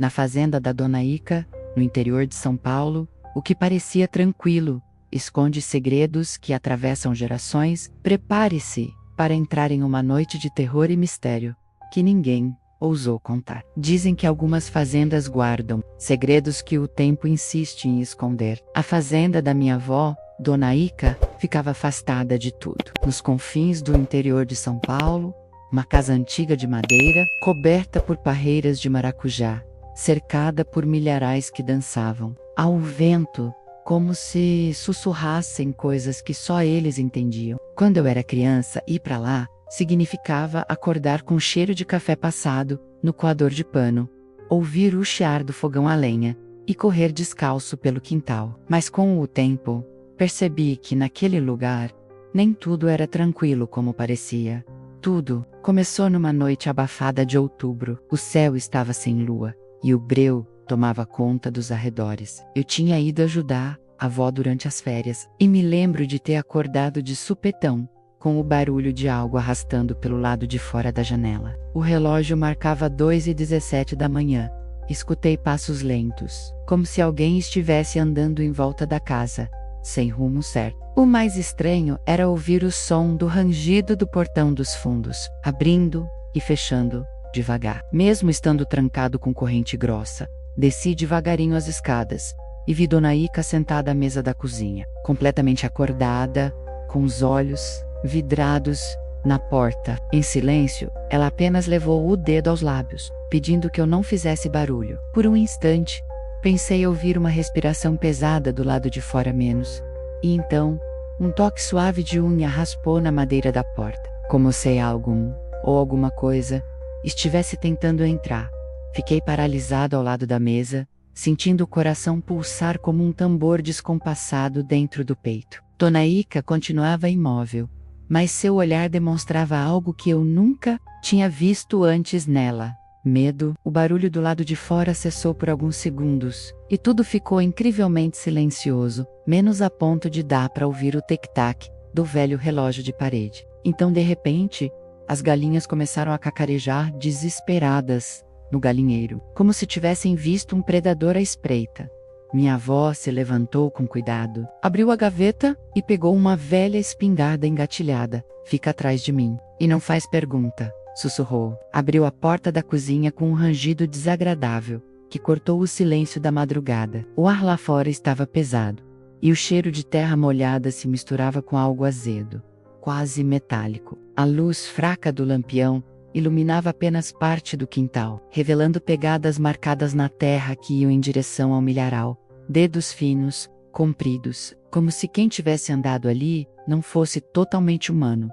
Na fazenda da Dona Ica, no interior de São Paulo, o que parecia tranquilo, esconde segredos que atravessam gerações. Prepare-se para entrar em uma noite de terror e mistério, que ninguém ousou contar. Dizem que algumas fazendas guardam segredos que o tempo insiste em esconder. A fazenda da minha avó, Dona Ica, ficava afastada de tudo. Nos confins do interior de São Paulo, uma casa antiga de madeira, coberta por parreiras de maracujá, cercada por milharais que dançavam ao vento, como se sussurrassem coisas que só eles entendiam. Quando eu era criança, ir para lá significava acordar com cheiro de café passado no coador de pano, ouvir o chiar do fogão a lenha e correr descalço pelo quintal. Mas com o tempo, percebi que naquele lugar nem tudo era tranquilo como parecia. Tudo começou numa noite abafada de outubro. O céu estava sem lua e o breu tomava conta dos arredores. Eu tinha ido ajudar a avó durante as férias e me lembro de ter acordado de supetão com o barulho de algo arrastando pelo lado de fora da janela. O relógio marcava 2h17 da manhã. Escutei passos lentos, como se alguém estivesse andando em volta da casa, sem rumo certo. O mais estranho era ouvir o som do rangido do portão dos fundos, abrindo e fechando devagar. Mesmo estando trancado com corrente grossa, desci devagarinho as escadas e vi Dona Ica sentada à mesa da cozinha, completamente acordada, com os olhos vidrados na porta. Em silêncio, ela apenas levou o dedo aos lábios, pedindo que eu não fizesse barulho. Por um instante, pensei ouvir uma respiração pesada do lado de fora menos. E então, um toque suave de unha raspou na madeira da porta, como se algum, ou alguma coisa, estivesse tentando entrar. Fiquei paralisado ao lado da mesa, sentindo o coração pulsar como um tambor descompassado dentro do peito. Dona Ica continuava imóvel, mas seu olhar demonstrava algo que eu nunca tinha visto antes nela. Medo. O barulho do lado de fora cessou por alguns segundos, e tudo ficou incrivelmente silencioso, menos a ponto de dar para ouvir o tic-tac do velho relógio de parede. Então, de repente, as galinhas começaram a cacarejar desesperadas no galinheiro, como se tivessem visto um predador à espreita. Minha avó se levantou com cuidado, abriu a gaveta e pegou uma velha espingarda engatilhada. Fica atrás de mim e não faz pergunta, sussurrou. Abriu a porta da cozinha com um rangido desagradável, que cortou o silêncio da madrugada. O ar lá fora estava pesado, e o cheiro de terra molhada se misturava com algo azedo, quase metálico. A luz fraca do lampião iluminava apenas parte do quintal, revelando pegadas marcadas na terra que iam em direção ao milharal. Dedos finos, compridos, como se quem tivesse andado ali não fosse totalmente humano.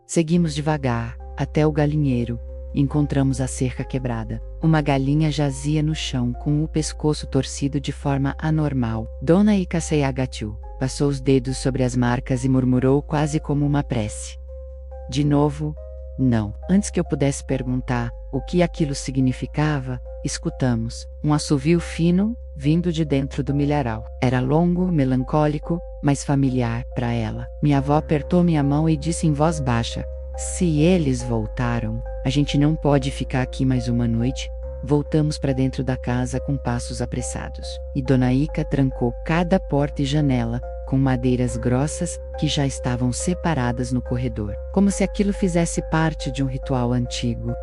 Seguimos devagar, até o galinheiro, e encontramos a cerca quebrada. Uma galinha jazia no chão com o pescoço torcido de forma anormal. Dona Ica se agatiu, passou os dedos sobre as marcas e murmurou quase como uma prece. De novo, não. Antes que eu pudesse perguntar o que aquilo significava, escutamos um assovio fino vindo de dentro do milharal. Era longo, melancólico, mas familiar para ela. Minha avó apertou minha mão e disse em voz baixa: "Se eles voltaram, a gente não pode ficar aqui mais uma noite." Voltamos para dentro da casa com passos apressados, e Dona Ica trancou cada porta e janela com madeiras grossas que já estavam separadas no corredor, como se aquilo fizesse parte de um ritual antigo.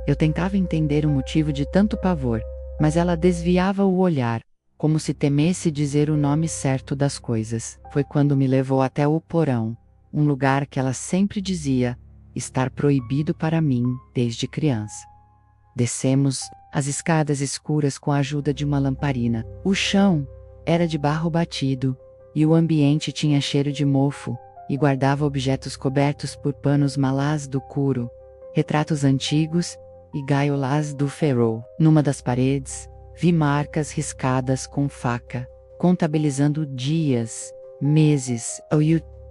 Eu tentava entender o motivo de tanto pavor, mas ela desviava o olhar, como se temesse dizer o nome certo das coisas. Foi quando me levou até o porão, um lugar que ela sempre dizia estar proibido para mim desde criança. Descemos as escadas escuras com a ajuda de uma lamparina. O chão era de barro batido, e o ambiente tinha cheiro de mofo, e guardava objetos cobertos por panos malás do Curo, retratos antigos e gaiolas do Ferrou. Numa das paredes, vi marcas riscadas com faca, contabilizando dias, meses ou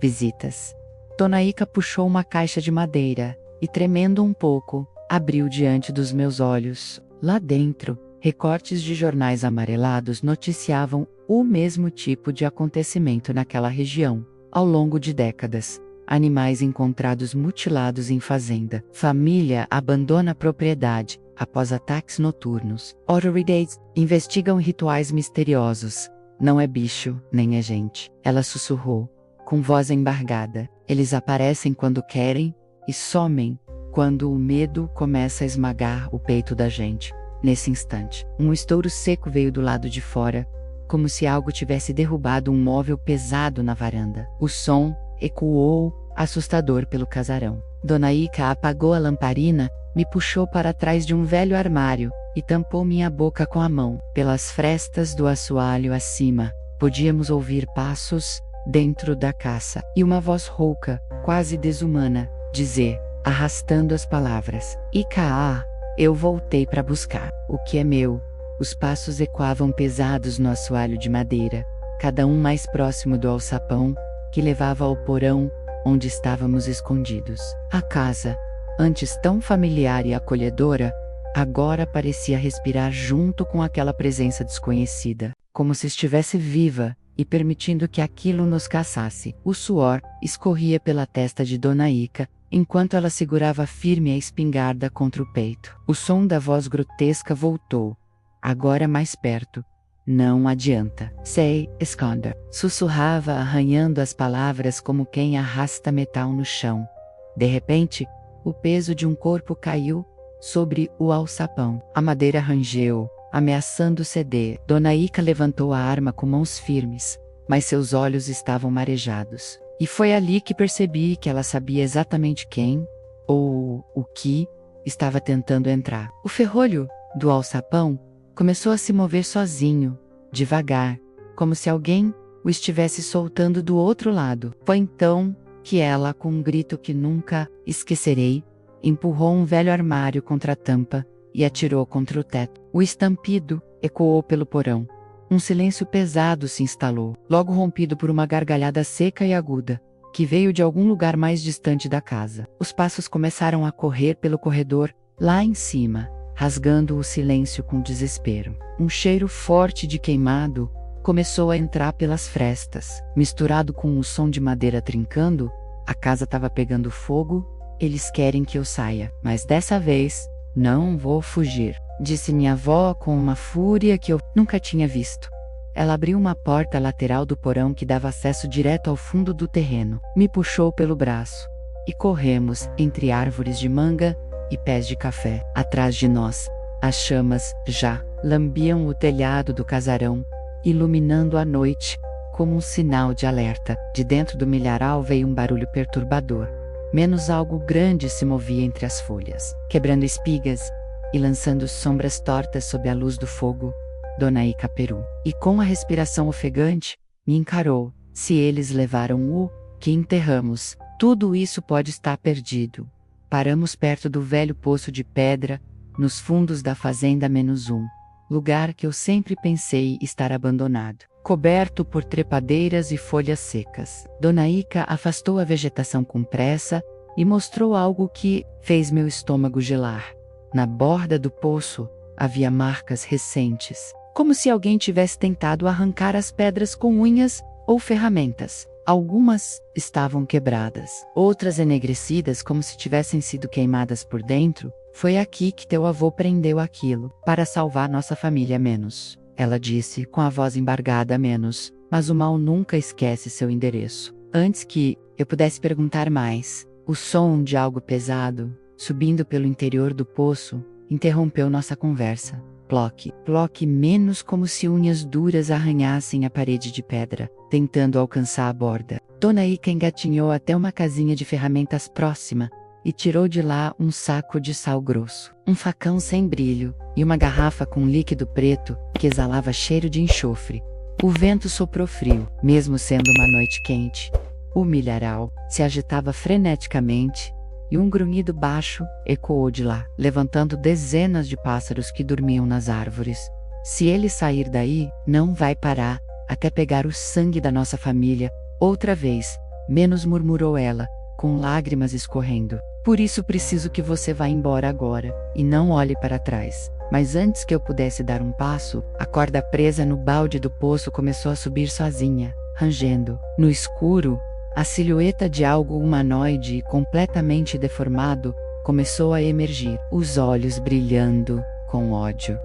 visitas. Dona Ica puxou uma caixa de madeira, e tremendo um pouco, abriu diante dos meus olhos. Lá dentro, recortes de jornais amarelados noticiavam o mesmo tipo de acontecimento naquela região, ao longo de décadas. Animais encontrados mutilados em fazenda. Família abandona a propriedade, após ataques noturnos. Authorities investigam rituais misteriosos. Não é bicho, nem é gente. Ela sussurrou, com voz embargada. Eles aparecem quando querem e somem quando o medo começa a esmagar o peito da gente. Nesse instante, um estouro seco veio do lado de fora, como se algo tivesse derrubado um móvel pesado na varanda. O som ecoou, assustador pelo casarão. Dona Ica apagou a lamparina, me puxou para trás de um velho armário e tampou minha boca com a mão. Pelas frestas do assoalho acima, podíamos ouvir passos dentro da casa e uma voz rouca, quase desumana, dizer, arrastando as palavras: Ica, eu voltei para buscar o que é meu. Os passos ecoavam pesados no assoalho de madeira, cada um mais próximo do alçapão, que levava ao porão, onde estávamos escondidos. A casa, antes tão familiar e acolhedora, agora parecia respirar junto com aquela presença desconhecida, como se estivesse viva e permitindo que aquilo nos caçasse. O suor escorria pela testa de Dona Ica, enquanto ela segurava firme a espingarda contra o peito. O som da voz grotesca voltou, agora mais perto. Não adianta. Sei, esconda. Sussurrava, arranhando as palavras como quem arrasta metal no chão. De repente, o peso de um corpo caiu sobre o alçapão. A madeira rangeu, ameaçando ceder. Dona Ica levantou a arma com mãos firmes, mas seus olhos estavam marejados. E foi ali que percebi que ela sabia exatamente quem, ou o que, estava tentando entrar. O ferrolho do alçapão começou a se mover sozinho, devagar, como se alguém o estivesse soltando do outro lado. Foi então que ela, com um grito que nunca esquecerei, empurrou um velho armário contra a tampa e atirou contra o teto. O estampido ecoou pelo porão. Um silêncio pesado se instalou, logo rompido por uma gargalhada seca e aguda, que veio de algum lugar mais distante da casa. Os passos começaram a correr pelo corredor, lá em cima, rasgando o silêncio com desespero. Um cheiro forte de queimado começou a entrar pelas frestas. Misturado com o som de madeira trincando, a casa estava pegando fogo. Eles querem que eu saia, mas dessa vez, não vou fugir, disse minha avó com uma fúria que eu nunca tinha visto. Ela abriu uma porta lateral do porão que dava acesso direto ao fundo do terreno, me puxou pelo braço e corremos entre árvores de manga e pés de café. Atrás de nós, as chamas já lambiam o telhado do casarão, iluminando a noite como um sinal de alerta. De dentro do milharal veio um barulho perturbador. Menos algo grande se movia entre as folhas, quebrando espigas e lançando sombras tortas sob a luz do fogo. Dona Ica Peru, e com a respiração ofegante, me encarou. Se eles levaram o que enterramos, tudo isso pode estar perdido. Paramos perto do velho poço de pedra, nos fundos da fazenda -1, lugar que eu sempre pensei estar abandonado, coberto por trepadeiras e folhas secas. Dona Ica afastou a vegetação com pressa e mostrou algo que fez meu estômago gelar. Na borda do poço, havia marcas recentes, como se alguém tivesse tentado arrancar as pedras com unhas ou ferramentas. Algumas estavam quebradas, outras enegrecidas como se tivessem sido queimadas por dentro. Foi aqui que teu avô prendeu aquilo, para salvar nossa família menos. Ela disse com a voz embargada menos, mas o mal nunca esquece seu endereço. Antes que eu pudesse perguntar mais, o som de algo pesado, subindo pelo interior do poço, interrompeu nossa conversa. Ploque, ploque, menos como se unhas duras arranhassem a parede de pedra, tentando alcançar a borda. Dona Ica engatinhou até uma casinha de ferramentas próxima e tirou de lá um saco de sal grosso, um facão sem brilho e uma garrafa com líquido preto que exalava cheiro de enxofre. O vento soprou frio, mesmo sendo uma noite quente. O milharal se agitava freneticamente e um grunhido baixo ecoou de lá, levantando dezenas de pássaros que dormiam nas árvores. Se ele sair daí, não vai parar até pegar o sangue da nossa família outra vez, menos, murmurou ela, com lágrimas escorrendo. Por isso preciso que você vá embora agora e não olhe para trás. Mas antes que eu pudesse dar um passo, a corda presa no balde do poço começou a subir sozinha, rangendo. No escuro, a silhueta de algo humanoide completamente deformado começou a emergir, os olhos brilhando com ódio.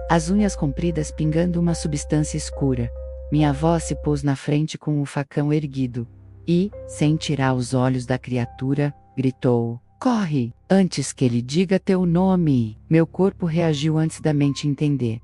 As unhas compridas pingando uma substância escura. Minha avó se pôs na frente com o facão erguido e, sem tirar os olhos da criatura, gritou: "Corre, antes que ele diga teu nome!" Meu corpo reagiu antes da mente entender.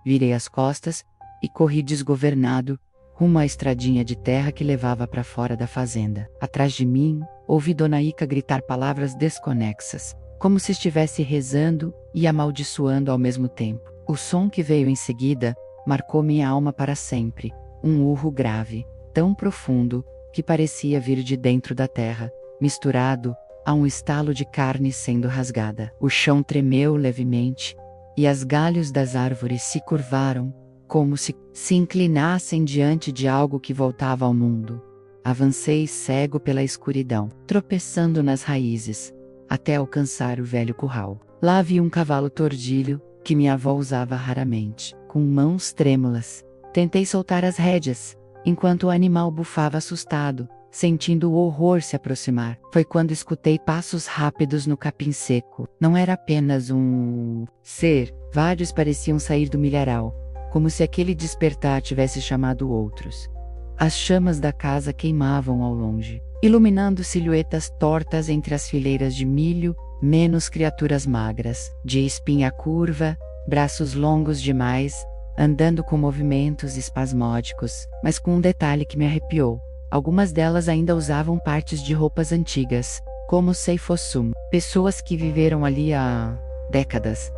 Virei as costas e corri desgovernado, rumo à estradinha de terra que levava para fora da fazenda. Atrás de mim, ouvi Dona Ica gritar palavras desconexas, como se estivesse rezando e amaldiçoando ao mesmo tempo. O som que veio em seguida marcou minha alma para sempre, um urro grave, tão profundo, que parecia vir de dentro da terra, misturado a um estalo de carne sendo rasgada. O chão tremeu levemente, e os galhos das árvores se curvaram, como se inclinassem diante de algo que voltava ao mundo. Avancei cego pela escuridão, tropeçando nas raízes, até alcançar o velho curral. Lá vi um cavalo tordilho, que minha avó usava raramente. Com mãos trêmulas, tentei soltar as rédeas, enquanto o animal bufava assustado, sentindo o horror se aproximar. Foi quando escutei passos rápidos no capim seco. Não era apenas um ser, vários pareciam sair do milharal, como se aquele despertar tivesse chamado outros. As chamas da casa queimavam ao longe, iluminando silhuetas tortas entre as fileiras de milho, menos criaturas magras, de espinha curva, braços longos demais, andando com movimentos espasmódicos, mas com um detalhe que me arrepiou. Algumas delas ainda usavam partes de roupas antigas, como sei fossum, pessoas que viveram ali há décadas.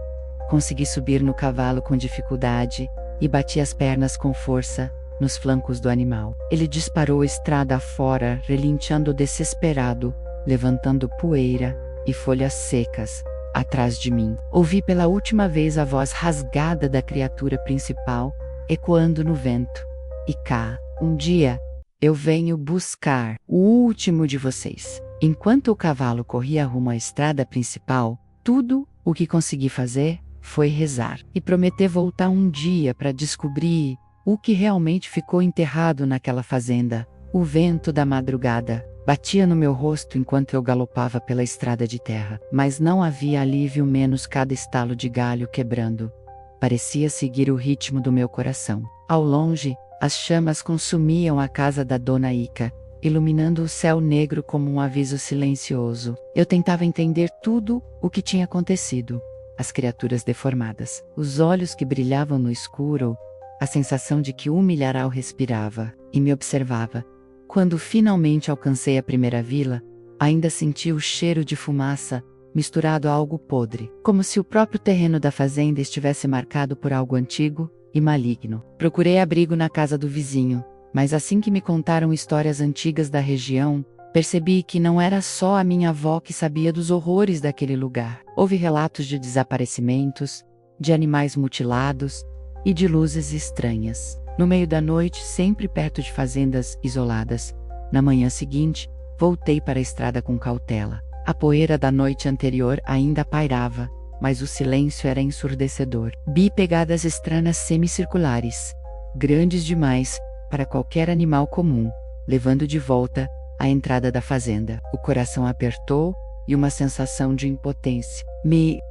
Consegui subir no cavalo com dificuldade e bati as pernas com força nos flancos do animal. Ele disparou estrada afora, relinchando desesperado, levantando poeira e folhas secas atrás de mim. Ouvi pela última vez a voz rasgada da criatura principal, ecoando no vento. E cá, um dia, eu venho buscar o último de vocês. Enquanto o cavalo corria rumo à estrada principal, tudo o que consegui fazer foi rezar e prometer voltar um dia para descobrir o que realmente ficou enterrado naquela fazenda. O vento da madrugada batia no meu rosto enquanto eu galopava pela estrada de terra, mas não havia alívio menos cada estalo de galho quebrando. Parecia seguir o ritmo do meu coração. Ao longe, as chamas consumiam a casa da Dona Ica, iluminando o céu negro como um aviso silencioso. Eu tentava entender tudo o que tinha acontecido. As criaturas deformadas, os olhos que brilhavam no escuro, a sensação de que um milharal respirava e me observava. Quando finalmente alcancei a primeira vila, ainda senti o cheiro de fumaça misturado a algo podre, como se o próprio terreno da fazenda estivesse marcado por algo antigo e maligno. Procurei abrigo na casa do vizinho, mas assim que me contaram histórias antigas da região, percebi que não era só a minha avó que sabia dos horrores daquele lugar. Houve relatos de desaparecimentos, de animais mutilados e de luzes estranhas. No meio da noite, sempre perto de fazendas isoladas. Na manhã seguinte, voltei para a estrada com cautela. A poeira da noite anterior ainda pairava, mas o silêncio era ensurdecedor. Vi pegadas estranhas semicirculares, grandes demais para qualquer animal comum, levando de volta à entrada da fazenda. O coração apertou e uma sensação de impotência.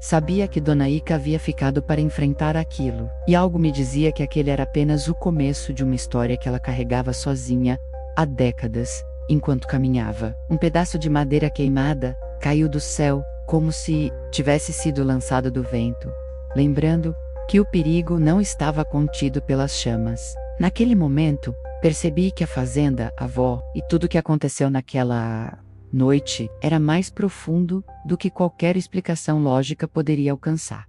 Sabia que Dona Ica havia ficado para enfrentar aquilo, e algo me dizia que aquele era apenas o começo de uma história que ela carregava sozinha há décadas, enquanto caminhava. Um pedaço de madeira queimada caiu do céu, como se tivesse sido lançado do vento, lembrando que o perigo não estava contido pelas chamas. Naquele momento, percebi que a fazenda, a avó e tudo o que aconteceu naquela noite era mais profundo do que qualquer explicação lógica poderia alcançar.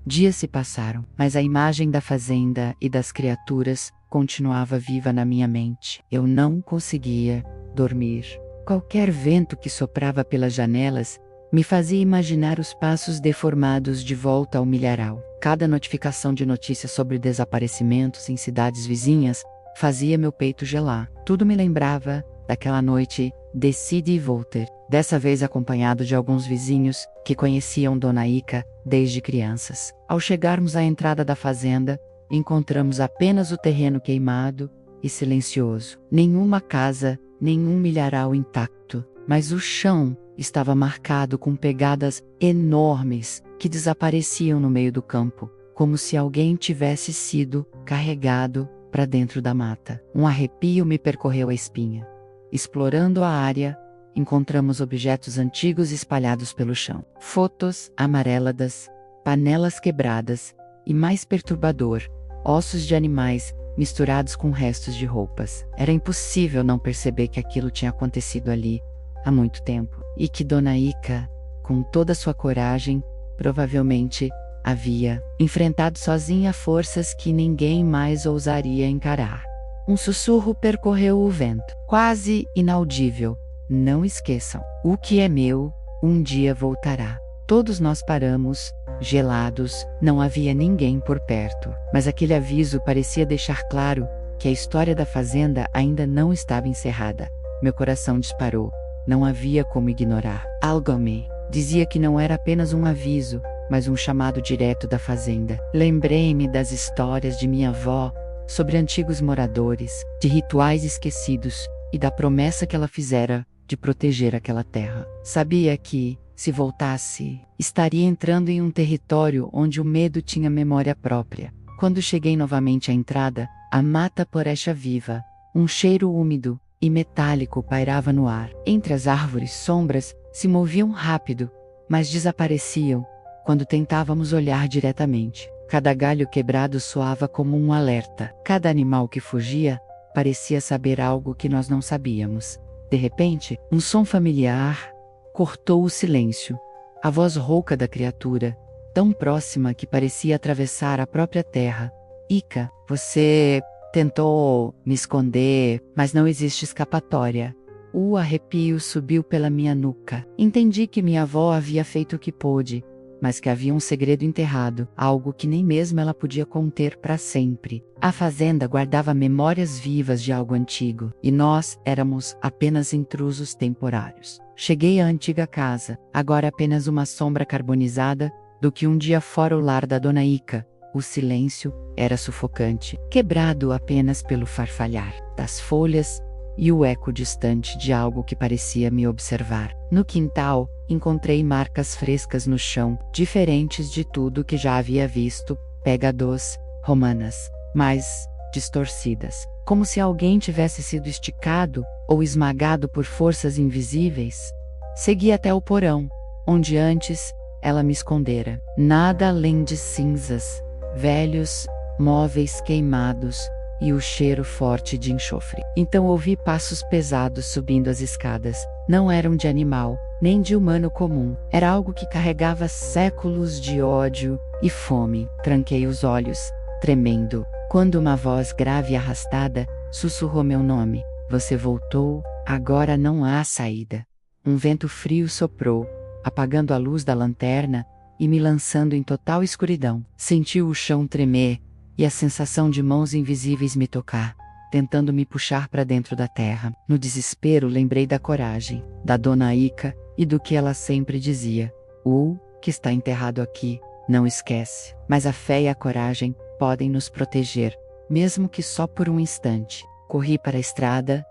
Dias se passaram, mas a imagem da fazenda e das criaturas continuava viva na minha mente. Eu não conseguia dormir. Qualquer vento que soprava pelas janelas me fazia imaginar os passos deformados de volta ao milharal. Cada notificação de notícias sobre desaparecimentos em cidades vizinhas fazia meu peito gelar. Tudo me lembrava daquela noite de Sid e Walter, dessa vez acompanhado de alguns vizinhos que conheciam Dona Ica desde crianças. Ao chegarmos à entrada da fazenda, encontramos apenas o terreno queimado e silencioso. Nenhuma casa, nenhum milharal intacto. mas o chão estava marcado com pegadas enormes que desapareciam no meio do campo, como se alguém tivesse sido carregado para dentro da mata. Um arrepio me percorreu a espinha. Explorando a área, encontramos objetos antigos espalhados pelo chão. Fotos amareladas, panelas quebradas e, mais perturbador, ossos de animais misturados com restos de roupas. Era impossível não perceber que aquilo tinha acontecido ali há muito tempo, e que Dona Ica, com toda sua coragem, provavelmente havia enfrentado sozinha forças que ninguém mais ousaria encarar. Um sussurro percorreu o vento, quase inaudível. Não esqueçam, o que é meu, um dia voltará. Todos nós paramos, gelados, não havia ninguém por perto, mas aquele aviso parecia deixar claro que a história da fazenda ainda não estava encerrada. Meu coração disparou, não havia como ignorar. Algo me dizia que não era apenas um aviso, mas um chamado direto da fazenda. Lembrei-me das histórias de minha avó sobre antigos moradores, de rituais esquecidos e da promessa que ela fizera de proteger aquela terra. Sabia que, se voltasse, estaria entrando em um território onde o medo tinha memória própria. Quando cheguei novamente à entrada, a mata floresce viva, um cheiro úmido e metálico pairava no ar. Entre as árvores, sombras se moviam rápido, mas desapareciam quando tentávamos olhar diretamente. Cada galho quebrado soava como um alerta. Cada animal que fugia parecia saber algo que nós não sabíamos. De repente, um som familiar cortou o silêncio. A voz rouca da criatura, tão próxima que parecia atravessar a própria terra. Ica, você tentou me esconder, mas não existe escapatória. O arrepio subiu pela minha nuca. Entendi que minha avó havia feito o que pôde, mas que havia um segredo enterrado, algo que nem mesmo ela podia conter para sempre. A fazenda guardava memórias vivas de algo antigo, e nós éramos apenas intrusos temporários. Cheguei à antiga casa, agora apenas uma sombra carbonizada do que um dia fora o lar da Dona Ica. O silêncio era sufocante, quebrado apenas pelo farfalhar das folhas e o eco distante de algo que parecia me observar. No quintal, encontrei marcas frescas no chão, diferentes de tudo que já havia visto, pegadas romanas, mas distorcidas, como se alguém tivesse sido esticado ou esmagado por forças invisíveis. Segui até o porão, onde antes ela me escondera. Nada além de cinzas, velhos móveis queimados e o cheiro forte de enxofre. Então ouvi passos pesados subindo as escadas. Não eram de animal, nem de humano comum. Era algo que carregava séculos de ódio e fome. Tranquei os olhos, tremendo, quando uma voz grave e arrastada sussurrou meu nome. Você voltou, agora não há saída. Um vento frio soprou, apagando a luz da lanterna e me lançando em total escuridão. Senti o chão tremer e a sensação de mãos invisíveis me tocar, tentando me puxar para dentro da terra. No desespero, lembrei da coragem, da Dona Ica e do que ela sempre dizia: o que está enterrado aqui, não esquece. Mas a fé e a coragem podem nos proteger, mesmo que só por um instante. Corri para a estrada,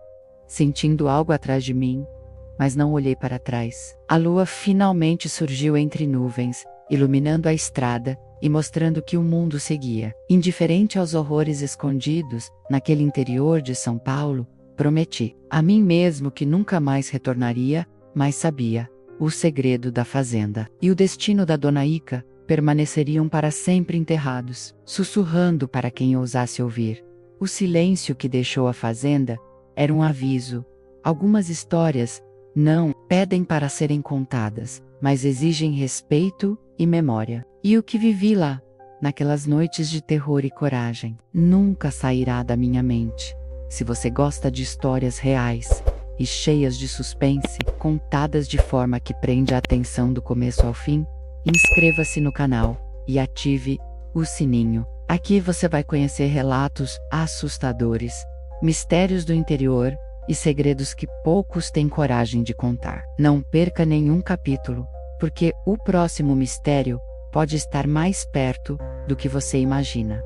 sentindo algo atrás de mim, mas não olhei para trás. A lua finalmente surgiu entre nuvens, iluminando a estrada e mostrando que o mundo seguia. Indiferente aos horrores escondidos naquele interior de São Paulo, prometi a mim mesmo que nunca mais retornaria, mas sabia o segredo da fazenda e o destino da Dona Ica permaneceriam para sempre enterrados, sussurrando para quem ousasse ouvir. O silêncio que deixou a fazenda era um aviso. Algumas histórias não pedem para serem contadas, mas exigem respeito e memória. E o que vivi lá, naquelas noites de terror e coragem, nunca sairá da minha mente. Se você gosta de histórias reais e cheias de suspense, contadas de forma que prende a atenção do começo ao fim, inscreva-se no canal e ative o sininho. Aqui você vai conhecer relatos assustadores, mistérios do interior e segredos que poucos têm coragem de contar. Não perca nenhum capítulo, porque o próximo mistério pode estar mais perto do que você imagina.